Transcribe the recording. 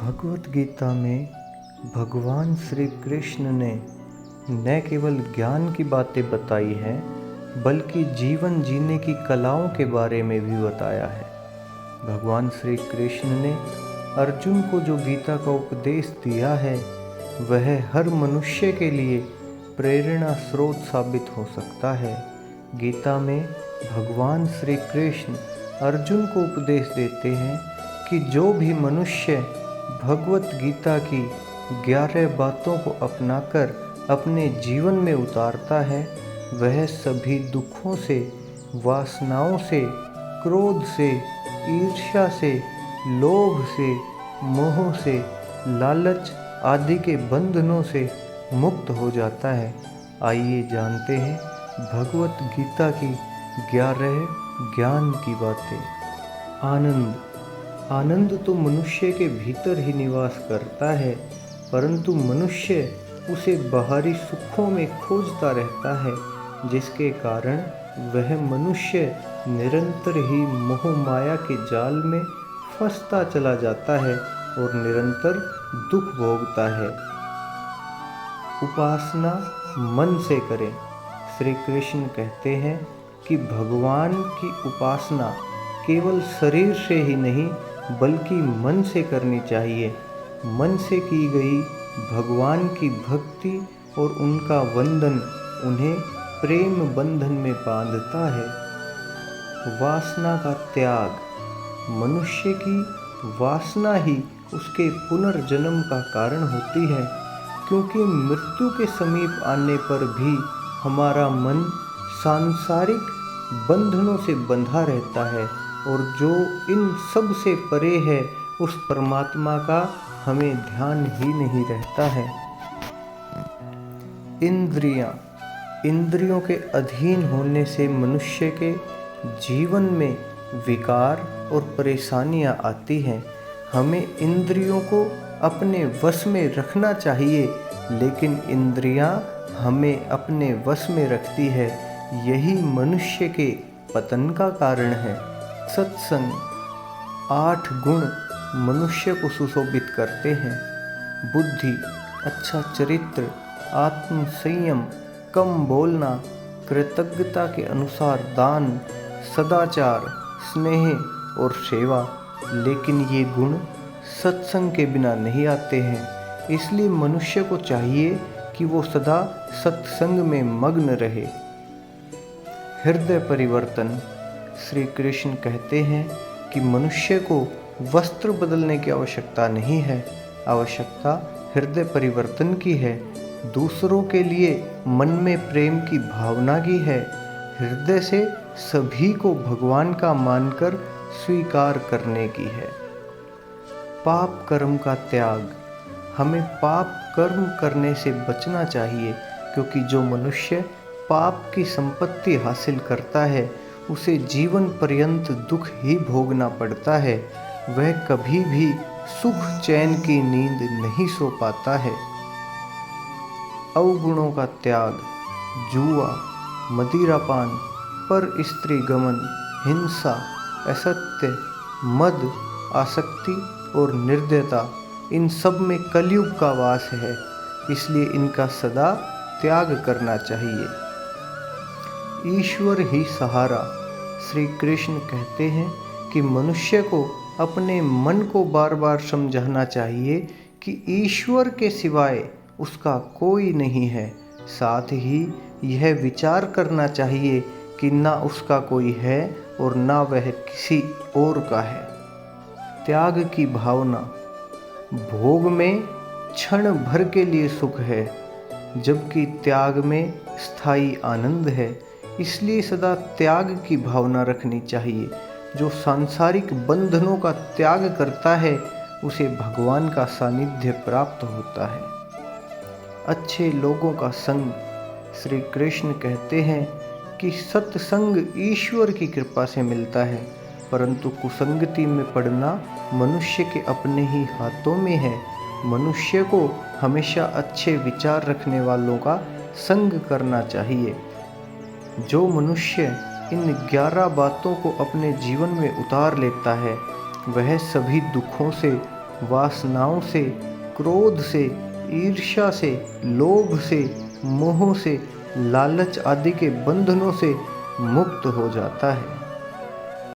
भगवत गीता में भगवान श्री कृष्ण ने न केवल ज्ञान की बातें बताई हैं बल्कि जीवन जीने की कलाओं के बारे में भी बताया है। भगवान श्री कृष्ण ने अर्जुन को जो गीता का उपदेश दिया है वह हर मनुष्य के लिए प्रेरणा स्रोत साबित हो सकता है। गीता में भगवान श्री कृष्ण अर्जुन को उपदेश देते हैं कि जो भी मनुष्य भगवत गीता की 11 बातों को अपनाकर अपने जीवन में उतारता है वह सभी दुखों से, वासनाओं से, क्रोध से, ईर्ष्या से, लोभ से, मोह से, लालच आदि के बंधनों से मुक्त हो जाता है। आइए जानते हैं भगवत गीता की 11 ज्ञान की बातें। आनंद तो मनुष्य के भीतर ही निवास करता है, परंतु मनुष्य उसे बाहरी सुखों में खोजता रहता है, जिसके कारण वह मनुष्य निरंतर ही मोह माया के जाल में फंसता चला जाता है और निरंतर दुख भोगता है। उपासना मन से करें। श्री कृष्ण कहते हैं कि भगवान की उपासना केवल शरीर से ही नहीं बल्कि मन से करनी चाहिए। मन से की गई भगवान की भक्ति और उनका वंदन उन्हें प्रेम बंधन में बांधता है। वासना का त्याग। मनुष्य की वासना ही उसके पुनर्जन्म का कारण होती है, क्योंकि मृत्यु के समीप आने पर भी हमारा मन सांसारिक बंधनों से बंधा रहता है और जो इन सब से परे है उस परमात्मा का हमें ध्यान ही नहीं रहता है। इंद्रियों के अधीन होने से मनुष्य के जीवन में विकार और परेशानियां आती हैं। हमें इंद्रियों को अपने वश में रखना चाहिए, लेकिन इंद्रियां हमें अपने वश में रखती है। यही मनुष्य के पतन का कारण है। सत्संग। 8 गुण मनुष्य को सुशोभित करते हैं। बुद्धि, अच्छा चरित्र, आत्म संयम, कम बोलना, कृतज्ञता के अनुसार दान, सदाचार, स्नेह और सेवा। लेकिन ये गुण सत्संग के बिना नहीं आते हैं, इसलिए मनुष्य को चाहिए कि वो सदा सत्संग में मग्न रहे। हृदय परिवर्तन। श्री कृष्ण कहते हैं कि मनुष्य को वस्त्र बदलने की आवश्यकता नहीं है, आवश्यकता हृदय परिवर्तन की है। दूसरों के लिए मन में प्रेम की भावना की है। हृदय से सभी को भगवान का मानकर स्वीकार करने की है। पाप कर्म का त्याग। हमें पाप कर्म करने से बचना चाहिए, क्योंकि जो मनुष्य पाप की संपत्ति हासिल करता है उसे जीवन पर्यंत दुख ही भोगना पड़ता है। वह कभी भी सुख चैन की नींद नहीं सो पाता है। अवगुणों का त्याग। जुआ, मदिरापान, पर स्त्री गमन, हिंसा, असत्य, मद, आसक्ति और निर्दयता, इन सब में कलयुग का वास है, इसलिए इनका सदा त्याग करना चाहिए। ईश्वर ही सहारा। श्री कृष्ण कहते हैं कि मनुष्य को अपने मन को बार बार समझाना चाहिए कि ईश्वर के सिवाय उसका कोई नहीं है। साथ ही यह विचार करना चाहिए कि ना उसका कोई है और ना वह किसी और का है। त्याग की भावना। भोग में क्षण भर के लिए सुख है, जबकि त्याग में स्थायी आनंद है, इसलिए सदा त्याग की भावना रखनी चाहिए। जो सांसारिक बंधनों का त्याग करता है उसे भगवान का सानिध्य प्राप्त होता है। अच्छे लोगों का संग। श्री कृष्ण कहते हैं कि सत्संग ईश्वर की कृपा से मिलता है, परंतु कुसंगति में पड़ना मनुष्य के अपने ही हाथों में है। मनुष्य को हमेशा अच्छे विचार रखने वालों का संग करना चाहिए। जो मनुष्य इन 11 बातों को अपने जीवन में उतार लेता है वह सभी दुखों से, वासनाओं से, क्रोध से, ईर्ष्या से, लोभ से, मोह से, लालच आदि के बंधनों से मुक्त हो जाता है।